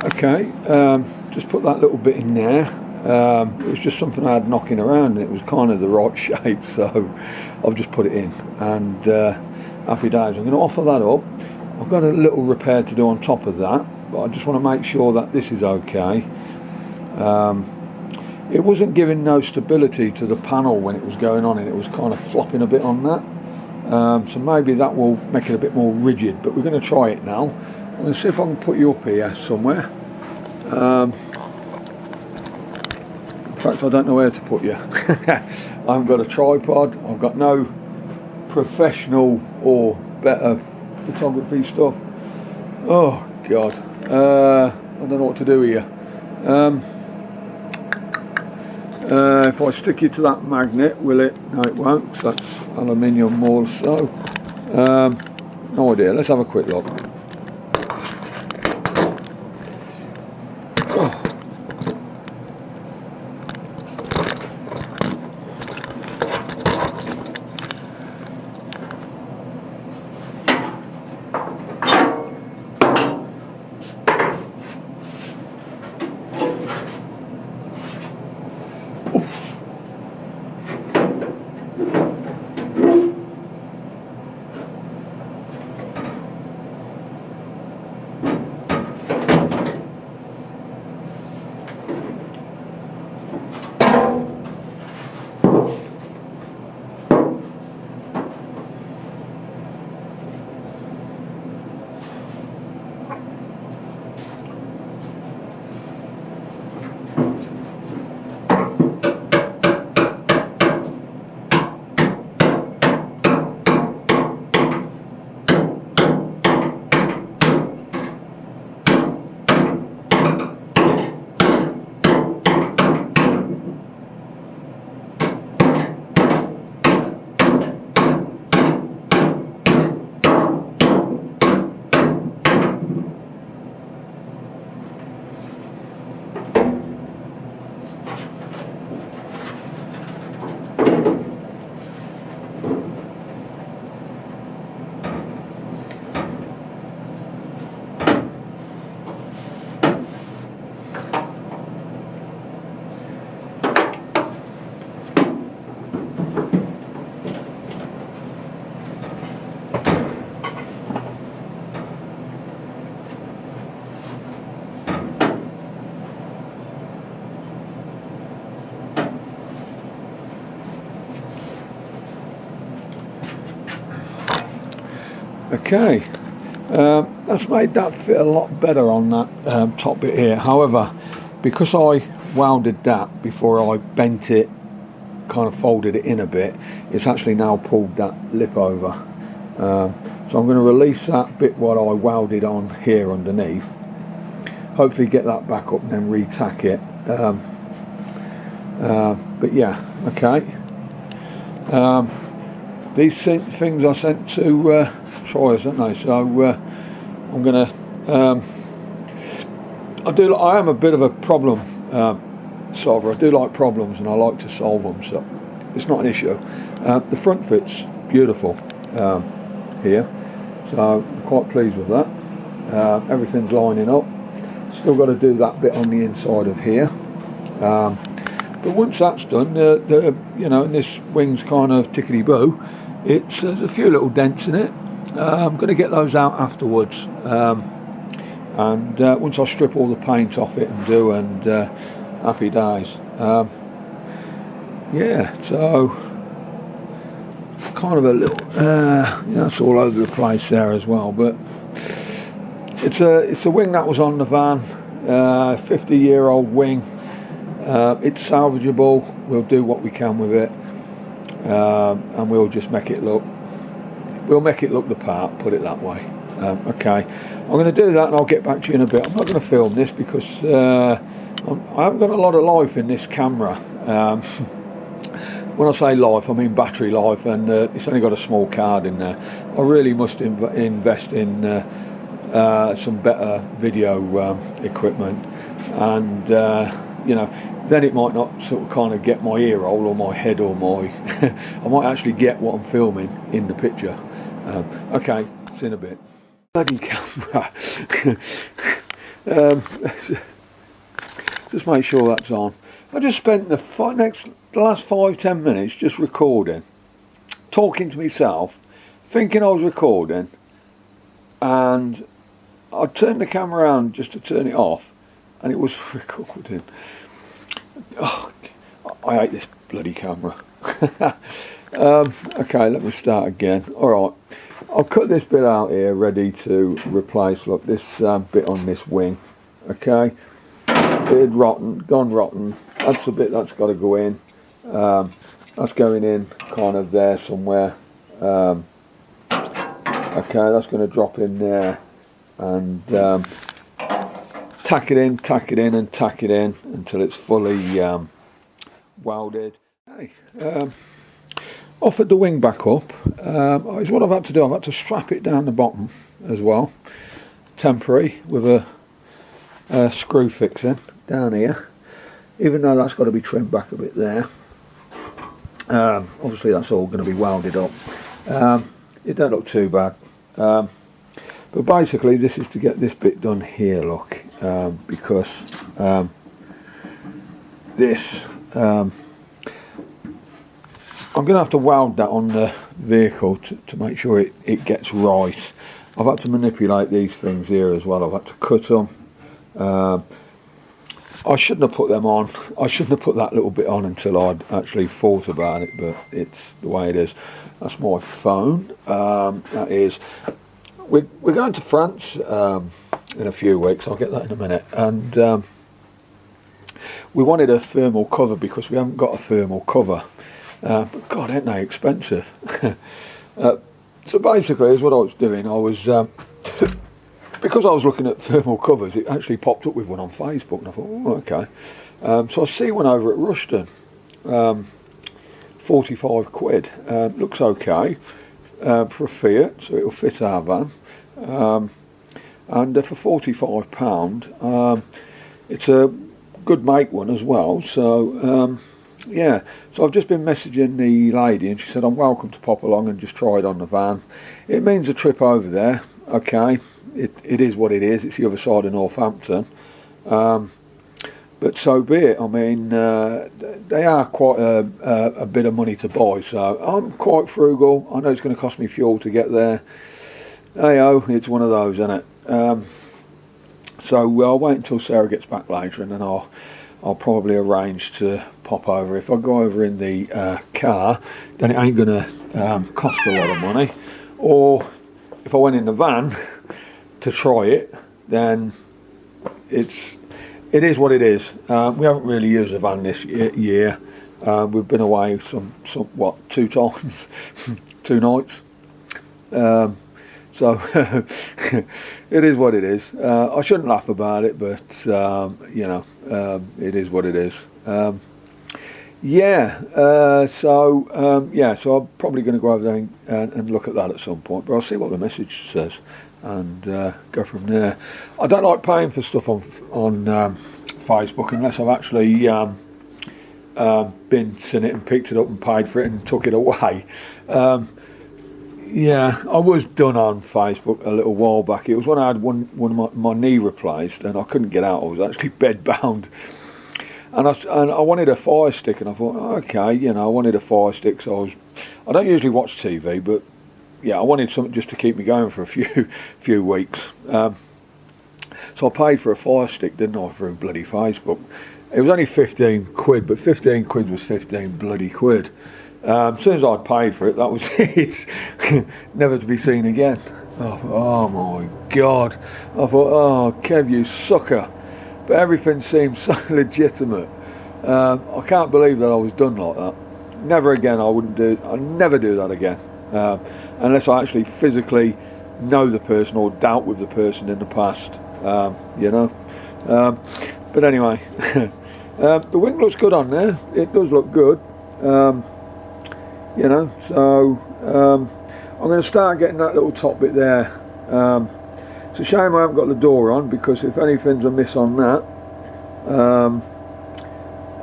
Okay, just put that little bit in there. It was just something I had knocking around and it was kind of the right shape, so I've just put it in, and happy days. I'm going to offer that up. I've got a little repair to do on top of that, but I just want to make sure that this is okay. It wasn't giving no stability to the panel when it was going on, and it was kind of flopping a bit on that. So maybe that will make it a bit more rigid, but we're going to try it now. I'm going to see if I can put you up here somewhere. In fact, I don't know where to put you. I haven't got a tripod. I've got no professional or better photography stuff. Oh God, I don't know what to do here. If I stick you to that magnet, will it? No, it won't, because that's aluminium also. No idea. Let's have a quick look. Oh. Okay, that's made that fit a lot better on that top bit here. However, because I welded that before I bent it, kind of folded it in a bit, it's actually now pulled that lip over. So I'm going to release that bit what I welded on here underneath, hopefully get that back up and then re-tack it. But yeah, okay. These things I sent to Troyes, aren't they? So I'm gonna. I am a bit of a problem solver. I do like problems, and I like to solve them. So it's not an issue. The front fit's beautiful here, so I'm quite pleased with that. Everything's lining up. Still got to do that bit on the inside of here. But once that's done, you know, and this wing's kind of tickety-boo, there's a few little dents in it. I'm going to get those out afterwards, and once I strip all the paint off it and happy days. Yeah, so kind of a little, that's all over the place there as well. But it's a wing that was on the van, 50-year-old wing. It's salvageable. We'll do what we can with it, and we'll just make it look. We'll make it look the part. Put it that way. Okay, I'm going to do that, and I'll get back to you in a bit. I'm not going to film this because I haven't got a lot of life in this camera. When I say life, I mean battery life, and it's only got a small card in there. I really must invest in some better video equipment, and you know, then it might not sort of kind of get my ear roll or my head or my I might actually get what I'm filming in the picture. Okay, it's in a bit. Bloody camera. Just make sure that's on. I just spent the last 5-10 minutes just recording, talking to myself, thinking I was recording, and I turned the camera around just to turn it off, and it was recording. Oh, I hate this bloody camera. Okay, let me start again. Alright, I'll cut this bit out here ready to replace, look, this bit on this wing. Okay, it had gone rotten. That's the bit that's got to go in. That's going in kind of there somewhere. Okay, that's going to drop in there, and tack it in and tack it in until it's fully welded. Okay, offered the wing back up. Is what I've had to do. I've had to strap it down the bottom as well, temporary, with a screw fixing down here, even though that's got to be trimmed back a bit there. Obviously that's all going to be welded up. It don't look too bad, but basically this is to get this bit done here, look, because this I'm going to have to weld that on the vehicle to make sure it gets right. I've had to manipulate these things here as well. I've had to cut them. I shouldn't have put them on. I shouldn't have put that little bit on until I'd actually thought about it, but it's the way it is. That's my phone. That is. We're going to France in a few weeks. I'll get that in a minute. And we wanted a thermal cover because we haven't got a thermal cover. But God, ain't they expensive? So basically, is what I was doing. I was because I was looking at thermal covers. It actually popped up with one on Facebook, and I thought, oh, okay. So I see one over at Rushton, 45 quid. Looks okay for a Fiat, so it'll fit our van. And for £45, it's a good make one as well. So yeah, so I've just been messaging the lady, and she said I'm welcome to pop along and just try it on the van. It means a trip over there. Okay, it is what it is. It's the other side of Northampton, but so be it. I mean, they are quite a bit of money to buy, so I'm quite frugal. I know it's going to cost me fuel to get there. Hey-oh, it's one of those, isn't it? So I'll wait until Sarah gets back later, and then I'll probably arrange to pop over. If I go over in the car, then it ain't going to cost a lot of money. Or if I went in the van to try it, then it is what it is. We haven't really used the van this year. We've been away some 2 times, 2 nights. So it is what it is. I shouldn't laugh about it, but you know, it is what it is. Yeah. So I'm probably going to go over there and look at that at some point. But I'll see what the message says and go from there. I don't like paying for stuff on Facebook unless I've actually been seen it and picked it up and paid for it and took it away. Yeah, I was done on Facebook a little while back. It was when I had one of my knee replaced and I couldn't get out. I was actually bed bound, and I wanted a Fire Stick, and I thought, okay, you know, I wanted a Fire Stick. So I don't usually watch TV, but yeah, I wanted something just to keep me going for a few weeks. So I paid for a Fire Stick, didn't I, through bloody Facebook. It was only 15 quid, but 15 quid was 15 bloody quid. As soon as I paid for it, that was it. Never to be seen again. Oh my God. I thought, oh, Kev, you sucker. But everything seemed so legitimate. I can't believe that I was done like that. Never again. I'd never do that again. Unless I actually physically know the person or dealt with the person in the past. You know. But anyway, the wing looks good on there. It does look good. You know, so I'm going to start getting that little top bit there. It's a shame I haven't got the door on, because if anything's amiss on that,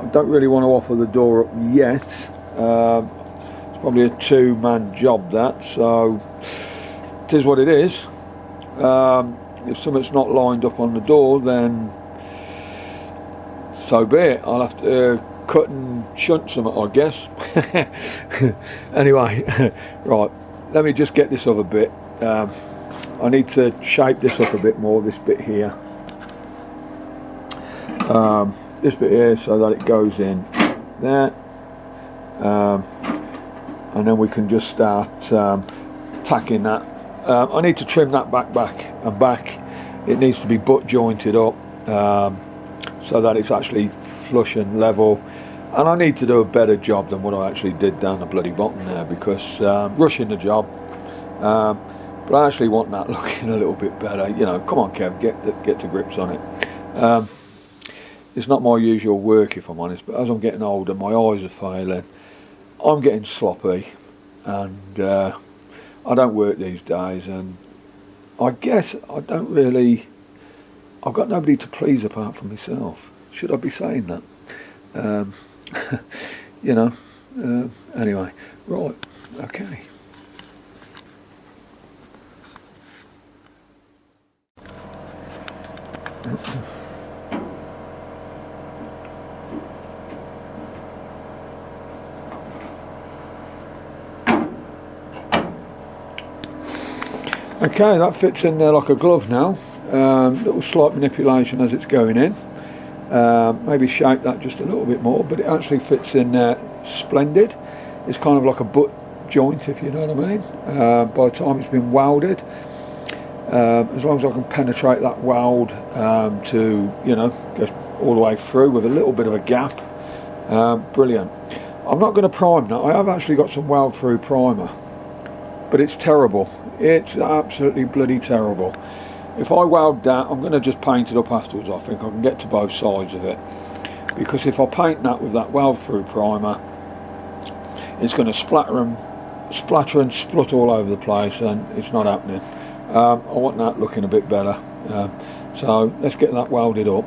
I don't really want to offer the door up yet. It's probably a two-man job, that, so it is what it is. If something's not lined up on the door, then so be it. I'll have to cut and shunt something, I guess. Anyway, right, let me just get this other bit. I need to shape this up a bit more, this bit here. This bit here, so that it goes in there. And then we can just start tacking that. I need to trim that back. It needs to be butt jointed up so that it's actually flush and level. And I need to do a better job than what I actually did down the bloody bottom there, because rushing the job. But I actually want that looking a little bit better. You know, come on, Kev, get to grips on it. It's not my usual work, if I'm honest, but as I'm getting older, my eyes are failing. I'm getting sloppy, and I don't work these days, and I guess I've got nobody to please apart from myself. Should I be saying that? You know, anyway, right, okay. Okay, that fits in there like a glove now. Little slight manipulation as it's going in. Maybe shape that just a little bit more, but it actually fits in there splendid. It's kind of like a butt joint, if you know what I mean. By the time it's been welded, as long as I can penetrate that weld to, you know, go all the way through with a little bit of a gap, brilliant. I'm not going to prime that. I have actually got some weld through primer, but it's terrible. It's absolutely bloody terrible. If I weld that, I'm going to just paint it up afterwards. I think I can get to both sides of it, because if I paint that with that weld through primer, it's going to splatter and splut all over the place, and it's not happening. I want that looking a bit better, so let's get that welded up.